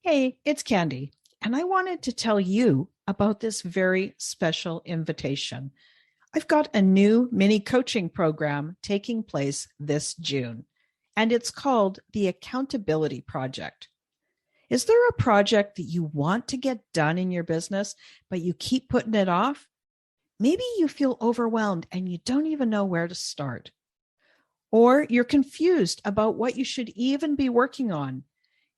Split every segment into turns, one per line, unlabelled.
Hey, it's Candy, and I wanted to tell you about this very special invitation. I've got a new mini coaching program taking place this June, and it's called the Accountability Project. Is there a project that you want to get done in your business, but you keep putting it off? Maybe you feel overwhelmed and you don't even know where to start. Or you're confused about what you should even be working on,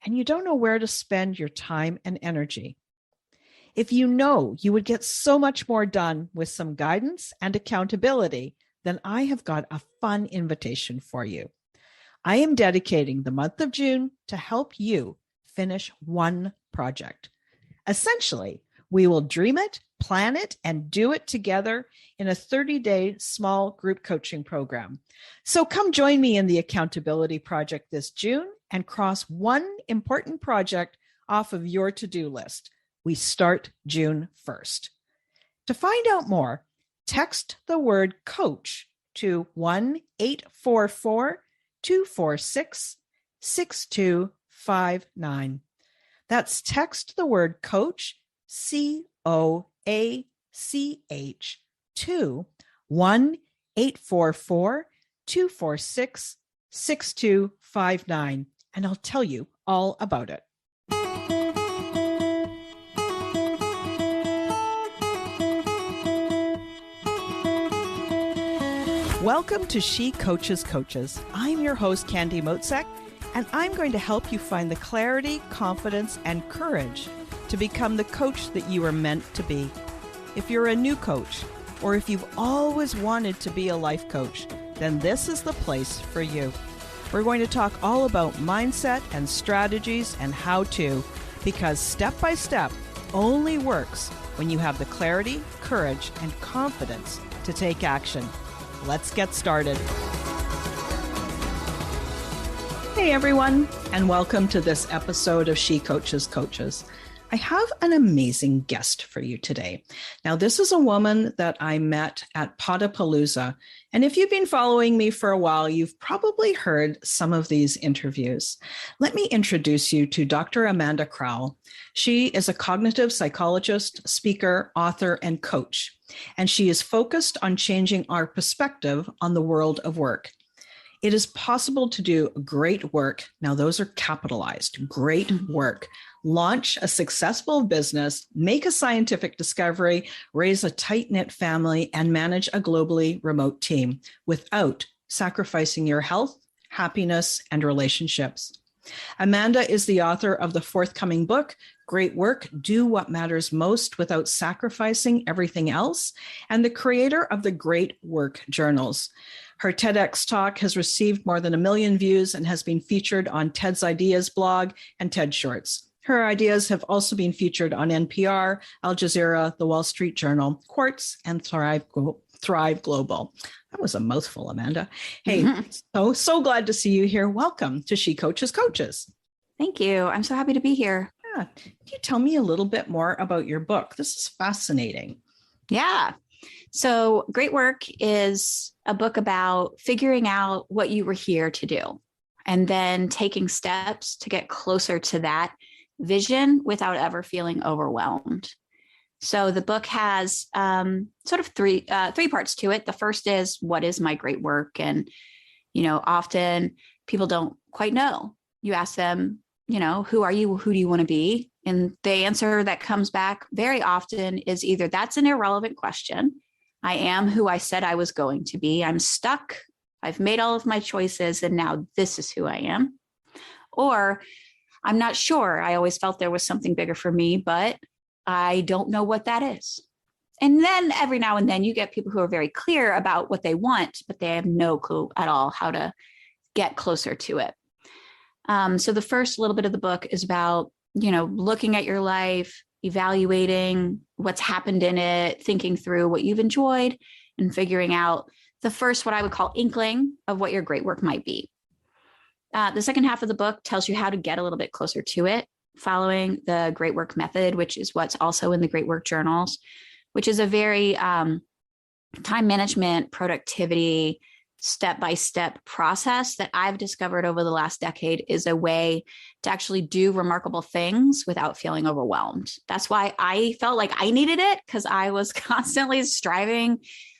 and you don't know where to spend your time and energy. If you know you would get so much more done with some guidance and accountability, then I have got a fun invitation for you. I am dedicating the month of June to help you finish one project. Essentially, we will dream it, plan it, and do it together in a 30-day small group coaching program. So come join me in the Accountability Project this June and cross one important project off of your to-do list. We start June 1st. To find out more, text the word coach to 1-844-246-6259. That's text the word coach, COACH, to 1-844-246-6259, and I'll tell you all about it. Welcome to She Coaches Coaches. I'm your host, Candy Motzek, and I'm going to help you find the clarity, confidence, and courage to become the coach that you are meant to be. If you're a new coach, or if you've always wanted to be a life coach, then this is the place for you. We're going to talk all about mindset and strategies and how to, because step by step only works when you have the clarity, courage, and confidence to take action. Let's get started. Hey everyone, and welcome to this episode of She Coaches Coaches. I have an amazing guest for you today. Now, this is a woman that I met at Potapalooza, and if you've been following me for a while, you've probably heard some of these interviews. Let me introduce you to Dr. Amanda Crowell. She is a cognitive psychologist, speaker, author, and coach, and she is focused on changing our perspective on the world of work. It is possible to do great work. Now, those are capitalized, great work. Launch a successful business, make a scientific discovery, raise a tight-knit family, and manage a globally remote team without sacrificing your health, happiness, and relationships. Amanda is the author of the forthcoming book, Great Work, Do What Matters Most Without Sacrificing Everything Else, and the creator of the Great Work Journals. Her TEDx talk has received more than 1 million views and has been featured on Ted's Ideas blog and TED Shorts. Her ideas have also been featured on NPR, Al Jazeera, The Wall Street Journal, Quartz, and Thrive Global. That was a mouthful, Amanda. Hey, so glad to see you here. Welcome to She Coaches Coaches.
Thank you. I'm so happy to be here.
Yeah. Can you tell me a little bit more about your book? This is fascinating.
Yeah. So Great Work is a book about figuring out what you were here to do and then taking steps to get closer to that vision without ever feeling overwhelmed. So the book has sort of three parts to it. The first is, what is my great work? And, often people don't quite know. You ask them, who are you? Who do you want to be? And the answer that comes back very often is either that's an irrelevant question. I am who I said I was going to be. I'm stuck. I've made all of my choices, and now this is who I am. Or I'm not sure. I always felt there was something bigger for me, but I don't know what that is. And then every now and then you get people who are very clear about what they want, but they have no clue at all how to get closer to it. So the first little bit of the book is about, looking at your life, evaluating what's happened in it, thinking through what you've enjoyed, and figuring out the first, what I would call inkling of what your great work might be. The second half of the book tells you how to get a little bit closer to it, following the Great Work method, which is what's also in the Great Work journals, which is a very time management, productivity, step-by-step process that I've discovered over the last decade is a way to actually do remarkable things without feeling overwhelmed. That's why I felt like I needed it, because I was constantly striving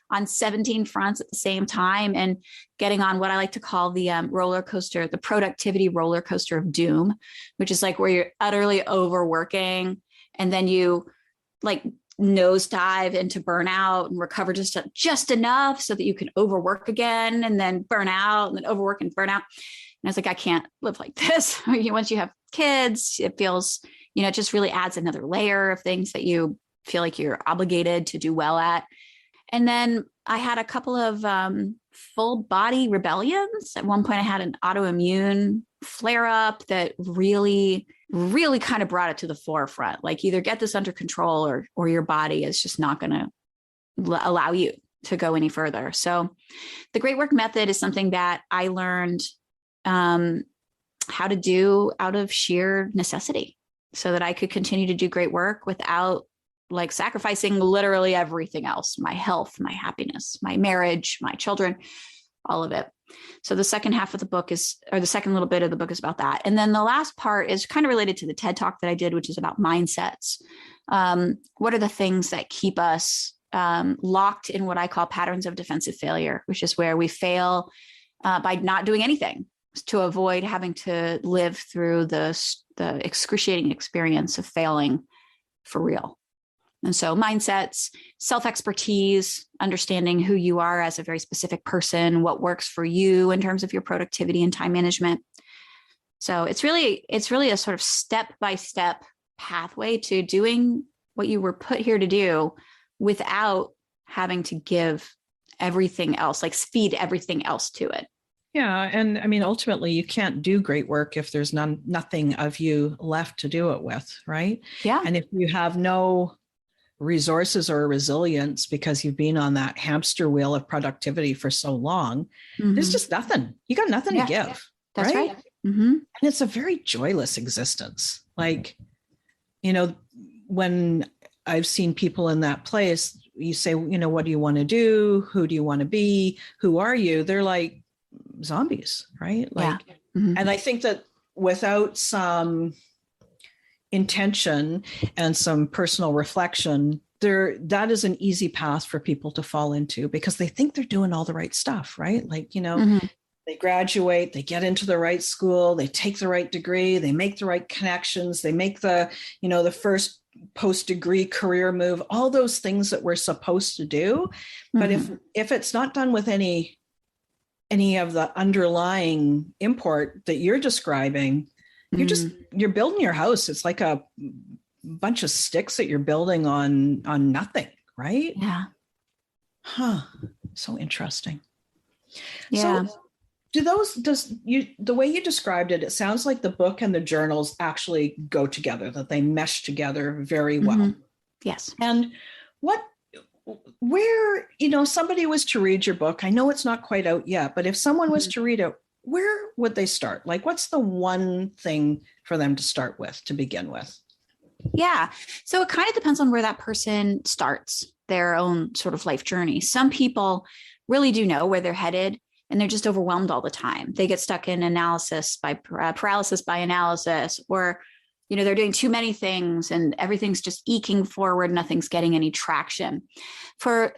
on 17 fronts at the same time and getting on what I like to call the roller coaster, the productivity roller coaster of doom, which is like where you're utterly overworking and then you like nosedive into burnout and recover just enough so that you can overwork again and then burn out and then overwork and burn out. And I was like, I can't live like this. Once you have kids, it feels, it just really adds another layer of things that you feel like you're obligated to do well at. And then I had a couple of full body rebellions. At one point, I had an autoimmune flare up that really kind of brought it to the forefront. Like, either get this under control or your body is just not going to allow you to go any further. So the great work method is something that I learned how to do out of sheer necessity so that I could continue to do great work without like sacrificing literally everything else, my health, my happiness, my marriage, my children, all of it. So the second half of the book the second little bit of the book is about that. And then the last part is kind of related to the TED Talk that I did, which is about mindsets. What are the things that keep us locked in what I call patterns of defensive failure, which is where we fail by not doing anything to avoid having to live through the excruciating experience of failing for real. And so mindsets, self-expertise, understanding who you are as a very specific person, what works for you in terms of your productivity and time management. So it's really a sort of step-by-step pathway to doing what you were put here to do without having to give everything else, like feed everything else to it.
Yeah. And I mean, ultimately, you can't do great work if there's nothing of you left to do it with, right?
Yeah.
And if you have no resources or resilience because you've been on that hamster wheel of productivity for so long, there's just nothing. You got nothing to give.
That's right.
Mm-hmm. And it's a very joyless existence. Like, when I've seen people in that place, you say, what do you want to do? Who do you want to be? Who are you? They're like zombies, right? Like, and I think that without some intention and some personal reflection, that is an easy path for people to fall into because they think they're doing all the right stuff, right? Like, they graduate, they get into the right school, they take the right degree, they make the right connections, they make the first post-degree career move, all those things that we're supposed to do. But if it's not done with any of the underlying import that you're describing, you're building your house. It's like a bunch of sticks that you're building on nothing, right?
Yeah.
Huh. So interesting.
Yeah.
So the way you described it, it sounds like the book and the journals actually go together, that they mesh together very well.
Yes.
And where somebody was to read your book, I know it's not quite out yet, but if someone was to read it, where would they start? Like, what's the one thing for them to start with, to begin with?
Yeah. So it kind of depends on where that person starts their own sort of life journey. Some people really do know where they're headed and they're just overwhelmed all the time. They get stuck in paralysis by analysis, or, they're doing too many things and everything's just eking forward. Nothing's getting any traction. For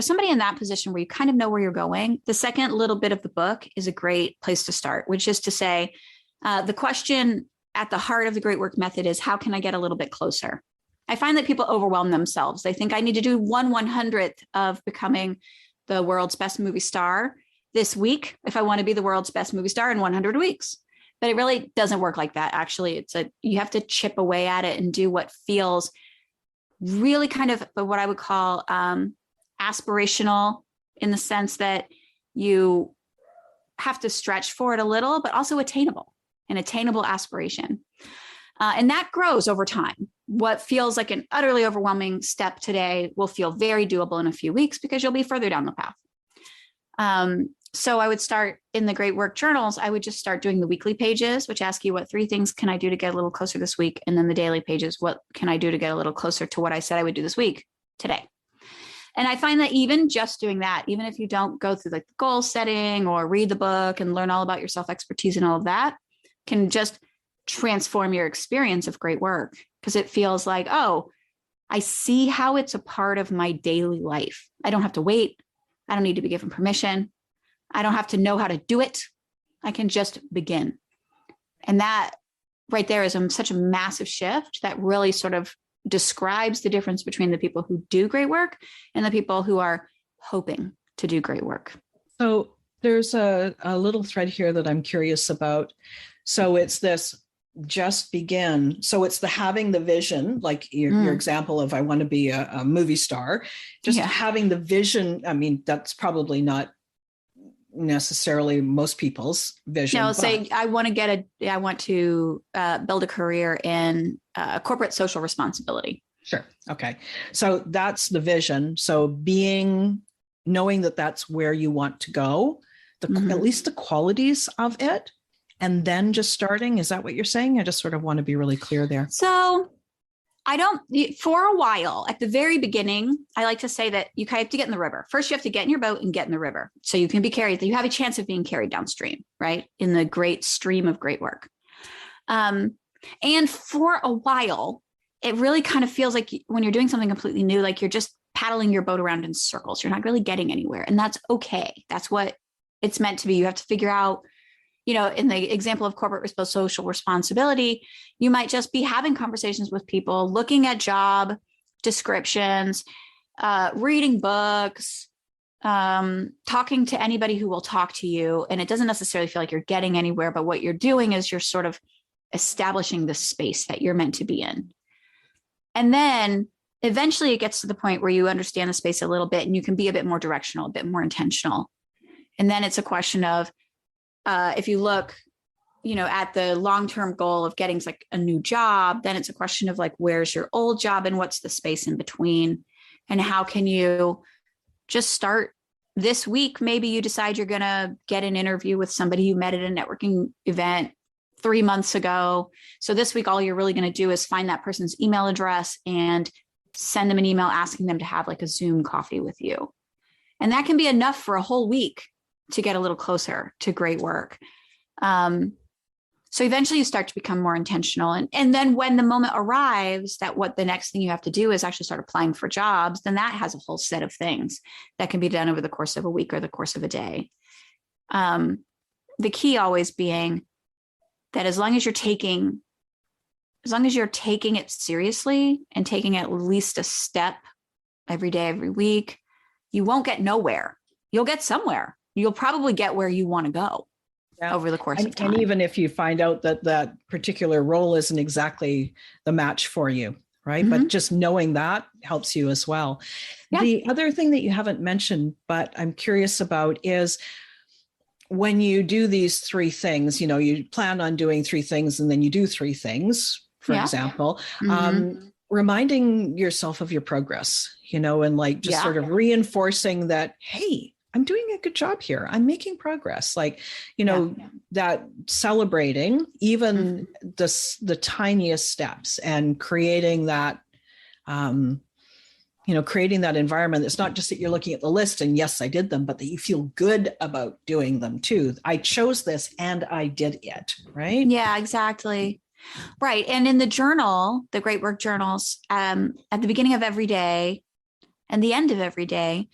somebody in that position where you kind of know where you're going, the second little bit of the book is a great place to start, which is to say, the question at the heart of the great work method is, how can I get a little bit closer? I find that people overwhelm themselves. They think I need to do 1/100th of becoming the world's best movie star this week if I want to be the world's best movie star in 100 weeks. But it really doesn't work like that. Actually, you have to chip away at it and do what feels really kind of what I would call aspirational, in the sense that you have to stretch for it a little, but also an attainable aspiration. And that grows over time. What feels like an utterly overwhelming step today will feel very doable in a few weeks because you'll be further down the path. So I would start in the Great Work journals. I would just start doing the weekly pages, which ask you, what 3 things can I do to get a little closer this week? And then the daily pages, what can I do to get a little closer to what I said I would do this week today? And I find that even just doing that, even if you don't go through like the goal setting or read the book and learn all about your self expertise and all of that, can just transform your experience of great work, because it feels like, oh, I see how it's a part of my daily life. I don't have to wait. I don't need to be given permission. I don't have to know how to do it. I can just begin. And that right there is such a massive shift that really sort of describes the difference between the people who do great work and the people who are hoping to do great work.
So there's a little thread here that I'm curious about. So it's this just begin. So it's the having the vision, like your example of I want to be a movie star, just having the vision. I mean, that's probably not necessarily most people's vision.
No, say I want to build a career in corporate social responsibility.
Sure. Okay. So that's the vision. So knowing that that's where you want to go, at least the qualities of it, and then just starting. Is that what you're saying? I just sort of want to be really clear there.
So for a while, at the very beginning, I like to say that you have to get in the river. First, you have to get in your boat and get in the river so you can be carried. You have a chance of being carried downstream, right? In the great stream of great work. And for a while, it really kind of feels like when you're doing something completely new, like you're just paddling your boat around in circles. You're not really getting anywhere. And that's okay. That's what it's meant to be. You have to figure out, in the example of corporate social responsibility, you might just be having conversations with people, looking at job descriptions, reading books, talking to anybody who will talk to you. And it doesn't necessarily feel like you're getting anywhere, but what you're doing is you're sort of establishing the space that you're meant to be in. And then eventually it gets to the point where you understand the space a little bit and you can be a bit more directional, a bit more intentional. And then it's a question of, if you look, at the long-term goal of getting like a new job, then it's a question of like, where's your old job and what's the space in between? And how can you just start this week? Maybe you decide you're going to get an interview with somebody you met at a networking event 3 months ago. So this week, all you're really going to do is find that person's email address and send them an email asking them to have like a Zoom coffee with you. And that can be enough for a whole week to get a little closer to great work. So eventually you start to become more intentional. And then when the moment arrives that what the next thing you have to do is actually start applying for jobs, then that has a whole set of things that can be done over the course of a week or the course of a day. The key always being that as long as you're taking it seriously and taking at least a step every day, every week, you won't get nowhere. You'll get somewhere. You'll probably get where you want to go over the course of time.
And even if you find out that particular role isn't exactly the match for you, right? But just knowing that helps you as well. Yeah. The other thing that you haven't mentioned, but I'm curious about is when you do these 3 things, you plan on doing 3 things and then you do 3 things, for example, reminding yourself of your progress, and like just sort of reinforcing that, hey, I'm doing a good job here. I'm making progress. Like, that celebrating even the tiniest steps and creating that, creating that environment. It's not just that you're looking at the list and yes, I did them, but that you feel good about doing them too. I chose this and I did it. Right.
Yeah, exactly. Right. And in the journal, the Great Work journals, at the beginning of every day and the end of every day,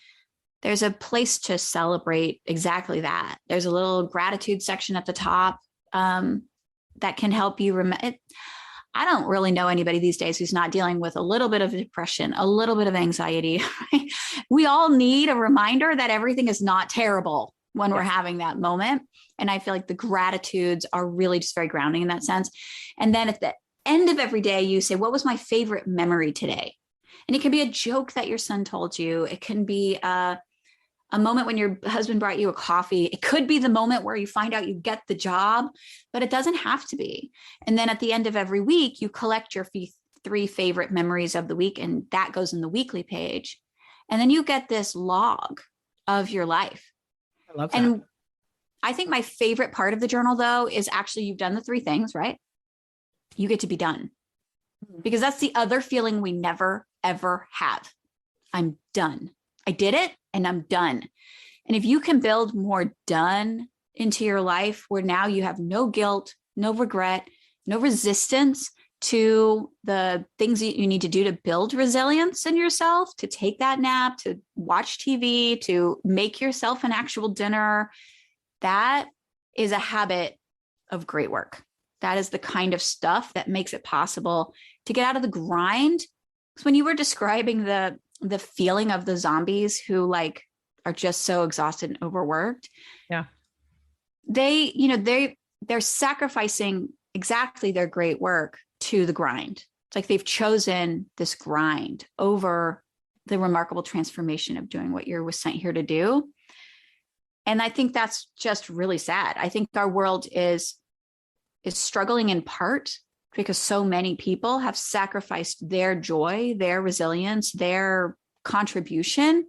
there's a place to celebrate exactly that. There's a little gratitude section at the top that can help you remember. I don't really know anybody these days who's not dealing with a little bit of depression, a little bit of anxiety. We all need a reminder that everything is not terrible when we're having that moment. And I feel like the gratitudes are really just very grounding in that sense. And then at the end of every day, you say, what was my favorite memory today? And it can be a joke that your son told you. It can be a moment when your husband brought you a coffee. It could be the moment where you find out you get the job, but it doesn't have to be. And then at the end of every week, you collect your 3 favorite memories of the week, and that goes in the weekly page. And then you get this log of your life.
I love that.
And I think my favorite part of the journal, though, is actually you've done the 3 things, right? You get to be done. Because that's the other feeling we never, ever have. I'm done. I did it and I'm done. And if you can build more done into your life where now you have no guilt, no regret, no resistance to the things that you need to do to build resilience in yourself, to take that nap, to watch TV, to make yourself an actual dinner, that is a habit of great work. That is the kind of stuff that makes it possible to get out of the grind. Because when you were describing the feeling of the zombies who like are just so exhausted and overworked,
yeah,
they're sacrificing exactly their great work to the grind. It's like they've chosen this grind over the remarkable transformation of doing what you were sent here to do. And I think that's just really sad. I think our world is struggling in part because so many people have sacrificed their joy, their resilience, their contribution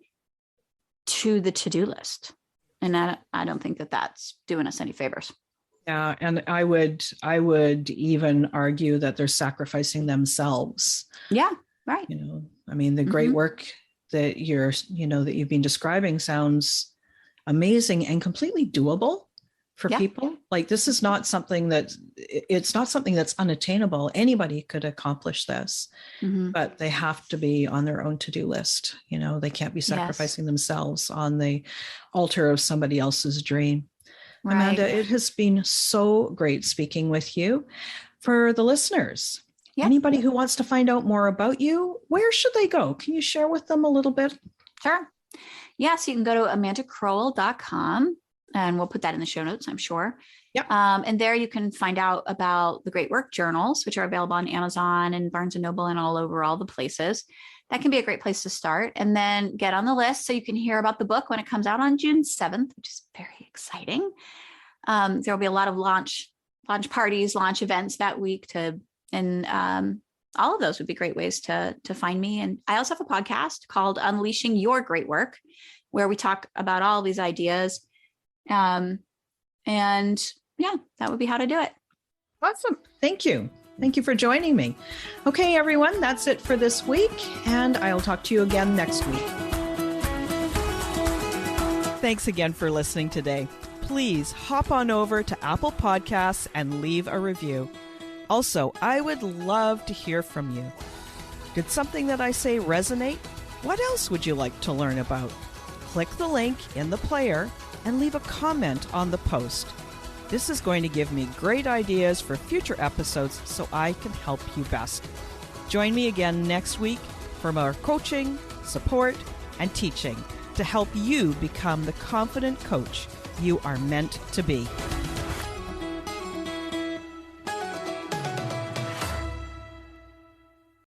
to the to-do list. And I don't think that that's doing us any favors.
Yeah, and I would even argue that they're sacrificing themselves.
Yeah, right.
I mean, the great work that that you've been describing sounds amazing and completely doable for people. Like this is not something that's unattainable. Anybody could accomplish this, but they have to be on their own to-do list. They can't be sacrificing themselves on the altar of somebody else's dream. Right. Amanda, it has been so great speaking with you. For the listeners, anybody who wants to find out more about you, where should they go? Can you share with them a little bit?
Sure. Yes, you can go to amandacrowell.com and we'll put that in the show notes, I'm sure.
Yep.
And there you can find out about the Great Work Journals, which are available on Amazon and Barnes & Noble and all the places. That can be a great place to start, and then get on the list so you can hear about the book when it comes out on June 7th, which is very exciting. There will be a lot of launch parties, launch events that week and all of those would be great ways to find me. And I also have a podcast called Unleashing Your Great Work, where we talk about all these ideas. And yeah, that would be how to do it.
Awesome. Thank you. Thank you for joining me. Okay, everyone, that's it for this week, and I'll talk to you again next week. Thanks again for listening today. Please hop on over to Apple Podcasts and leave a review. Also, I would love to hear from you. Did something that I say resonate? What else would you like to learn about? Click the link in the player and leave a comment on the post. This is going to give me great ideas for future episodes so I can help you best. Join me again next week for more coaching, support, and teaching to help you become the confident coach you are meant to be.